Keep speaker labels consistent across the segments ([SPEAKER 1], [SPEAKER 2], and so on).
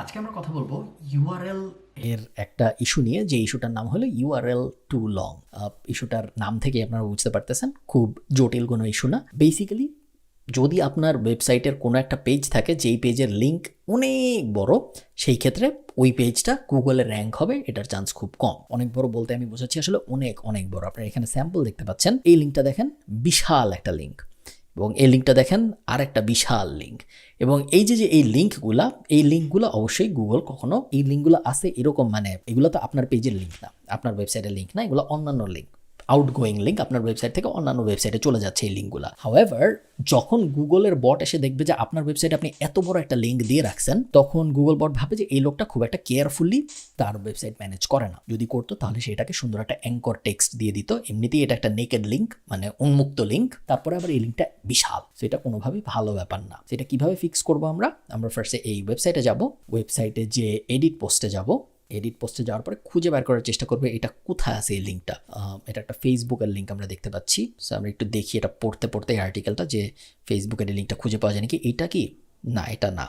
[SPEAKER 1] আজকে আমরা কথা বলবো ইউআরএল এর একটা ইস্যু নিয়ে, যে ইস্যুটার নাম হলো ইউআরএল টু লং। ইস্যুটার নাম থেকে আপনারা বুঝতে পারতেছেন খুব জটিল কোনো ইস্যু না। বেসিক্যালি যদি আপনার ওয়েবসাইটের কোনো একটা পেজ থাকে যেই পেজের লিঙ্ক অনেক বড়, সেই ক্ষেত্রে ওই পেজটা গুগলে র্যাঙ্ক হবে, এটার চান্স খুব কম। অনেক বড় বলতে আমি বোঝাচ্ছি আসলে অনেক অনেক বড়। আপনারা এখানে স্যাম্পল দেখতে পাচ্ছেন, এই লিঙ্কটা দেখেন, বিশাল একটা লিঙ্ক, এবং এই লিঙ্কটা দেখেন আর একটা বিশাল লিঙ্ক। এবং এই যে এই লিঙ্কগুলো অবশ্যই গুগল কখনো, এই লিঙ্কগুলো আছে এরকম, মানে এগুলো তো আপনার পেজের লিঙ্ক না, আপনার ওয়েবসাইটের লিঙ্ক না, এগুলো অন্যান্য লিঙ্ক, আউটগোয়িং লিঙ্ক, আপনার ওয়েবসাইট থেকে অন্যান্য ওয়েবসাইটে চলে যাচ্ছে এই লিঙ্কগুলো। হাউএভার, যখন গুগলের বট এসে দেখবে যে আপনার ওয়েবসাইটে আপনি এত বড় একটা লিঙ্ক দিয়ে রাখছেন, তখন গুগল বট ভাবে যে এই লোকটা খুব একটা কেয়ারফুলি তার ওয়েবসাইট ম্যানেজ করে না। যদি করতো তাহলে সেটাকে সুন্দর একটা অ্যাঙ্কর টেক্সট দিয়ে দিত। এমনিতেই এটা একটা নেকেড লিঙ্ক, মানে উন্মুক্ত লিঙ্ক, তারপরে আবার এই লিঙ্কটা বিশাল, সেটা কোনোভাবেই ভালো ব্যাপার না। সেটা কিভাবে ফিক্স করবো আমরা ফার্স্টে এই ওয়েবসাইটে যাব, ওয়েবসাইটে যে এডিট পোস্টে যাব, এডিট পোস্টে যাওয়ার পরে খুঁজে বের করার চেষ্টা করবে এটা কোথায় আছে এই লিঙ্কটা। এটা একটা ফেসবুকের লিঙ্ক আমরা দেখতে পাচ্ছি। সো আমরা একটু দেখি এটা পড়তে এই আর্টিকেলটা, যে ফেসবুকের এই লিঙ্কটা খুঁজে পাওয়া যায় নাকি। এটা কি? না, এটা না।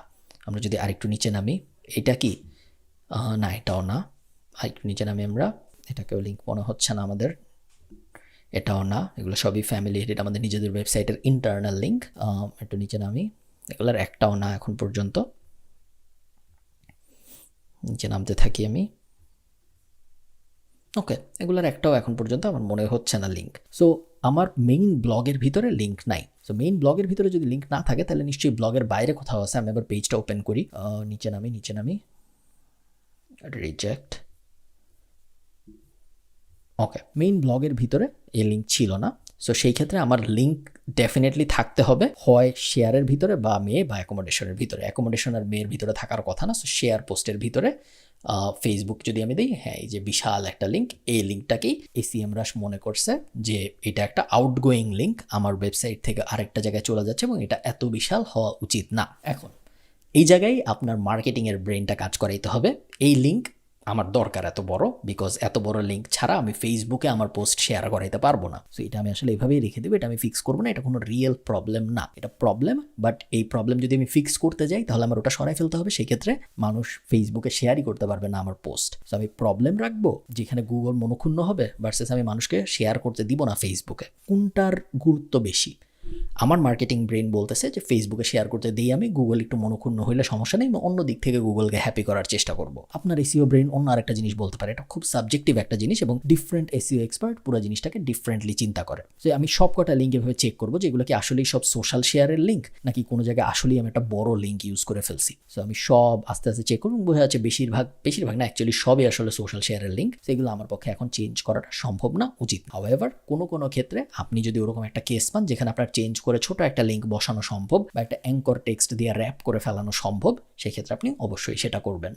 [SPEAKER 1] আমরা যদি আরেকটু নিচে নামি, এটা কি? না, এটাও না। আরেকটু নিচে নামি আমরা, এটাকেও লিঙ্ক মনে হচ্ছে না আমাদের, এটাও না। এগুলো সবই ফ্যামিলি এডিট, আমাদের নিজেদের ওয়েবসাইটের ইন্টারনাল লিঙ্ক। একটু নিচে নামি, এগুলোর একটাও না এখন পর্যন্ত। নিচে নামতে থাকি আমি। ওকে, এগুলোর একটাও এখন পর্যন্ত আমার মনে হচ্ছে না লিঙ্ক। সো আমার মেইন ব্লগের ভিতরে লিঙ্ক নাই। সো মেইন ব্লগের ভিতরে যদি লিঙ্ক না থাকে তাহলে নিশ্চয়ই ব্লগের বাইরে কোথাও আছে। আমি আবার পেজটা ওপেন করি, নিচে নামি, রিজেক্ট। ওকে, মেইন ব্লগের ভিতরে এই লিঙ্ক ছিল না। সো সেই ক্ষেত্রে আমার লিঙ্ক ডেফিনেটলি থাকতে হবে হয় শেয়ারের ভিতরে বা মেয়ে বা অ্যাকোমোডেশনের ভিতরে। অ্যাকোমোডেশন আর মেয়ের ভিতরে থাকার কথা না। সো শেয়ার পোস্টের ভিতরে ফেসবুক যদি আমি দিই, হ্যাঁ, এই যে বিশাল একটা লিঙ্ক, এই লিঙ্কটাকেই এসিএম রাশ মনে করছে যে এটা একটা আউটগোয়িং লিঙ্ক, আমার ওয়েবসাইট থেকে আরেকটা জায়গায় চলে যাচ্ছে, এবং এটা এত বিশাল হওয়া উচিত না। এখন এই জায়গায় আপনার মার্কেটিংয়ের ব্রেনটা কাজ করাইতে হবে। এই লিঙ্ক আমার দরকার এত বড়, বিকজ এত বড় লিঙ্ক ছাড়া আমি ফেসবুকে আমার পোস্ট শেয়ার করাইতে পারবো না। সো এটা আমি আসলে এইভাবেই রেখে দেবো, এটা আমি ফিক্স করবো না। এটা কোনো রিয়েল প্রবলেম না, এটা প্রবলেম, বাট এই প্রবলেম যদি আমি ফিক্স করতে যাই তাহলে আমার ওটা সরাই ফেলতে হবে। সেই ক্ষেত্রে মানুষ ফেসবুকে শেয়ারই করতে পারবে না আমার পোস্ট। সো আমি প্রবলেম রাখবো যেখানে গুগল মনক্ষুণ্ণ হবে, ভার্সেস আমি মানুষকে শেয়ার করতে দিব না ফেসবুকে। কোনটার গুরুত্ব বেশি? আমার মার্কেটিং ব্রেন বলতেছে যে ফেসবুকে শেয়ার করতে দিই আমি, গুগল একটু মনক্ষুণ্ণ হইলে সমস্যা নেই, আমি অন্য দিক থেকে গুগলকে হ্যাপি করার চেষ্টা করব। আপনার এসইও ব্রেন অন্য আরেকটা জিনিস বলতে পারে, এটা খুব সাবজেক্টিভ একটা জিনিস, এবং ডিফারেন্ট এসইও এক্সপার্ট পুরো জিনিসটাকে ডিফারেন্টলি চিন্তা করে। যে আমি সব কটা লিঙ্ক এভাবে চেক করবো যে এগুলো কি আসলেই সব সোশ্যাল শেয়ারের লিঙ্ক, নাকি কোনো জায়গায় আসলেই আমি একটা বড় লিঙ্ক ইউজ করে ফেলছি। সো আমি সব আস্তে আস্তে চেক করবো, বোঝা যাচ্ছে বেশিরভাগ না, অ্যাকচুয়ালি সবই আসলে সোশ্যাল শেয়ারের লিঙ্ক। সেগুলো আমার পক্ষে এখন চেঞ্জ করাটা সম্ভব না, উচিত। হাউএভার, কোনো ক্ষেত্রে আপনি যদি ওরকম একটা কেস পান যেখানে আপনার চেঞ্জ করে ছোট একটা লিঙ্ক বসানো সম্ভব বা একটা অ্যাঙ্কর টেক্সট দিয়ে র্যাপ করে ফেলানো সম্ভব, সেক্ষেত্রে আপনি অবশ্যই সেটা করবেন।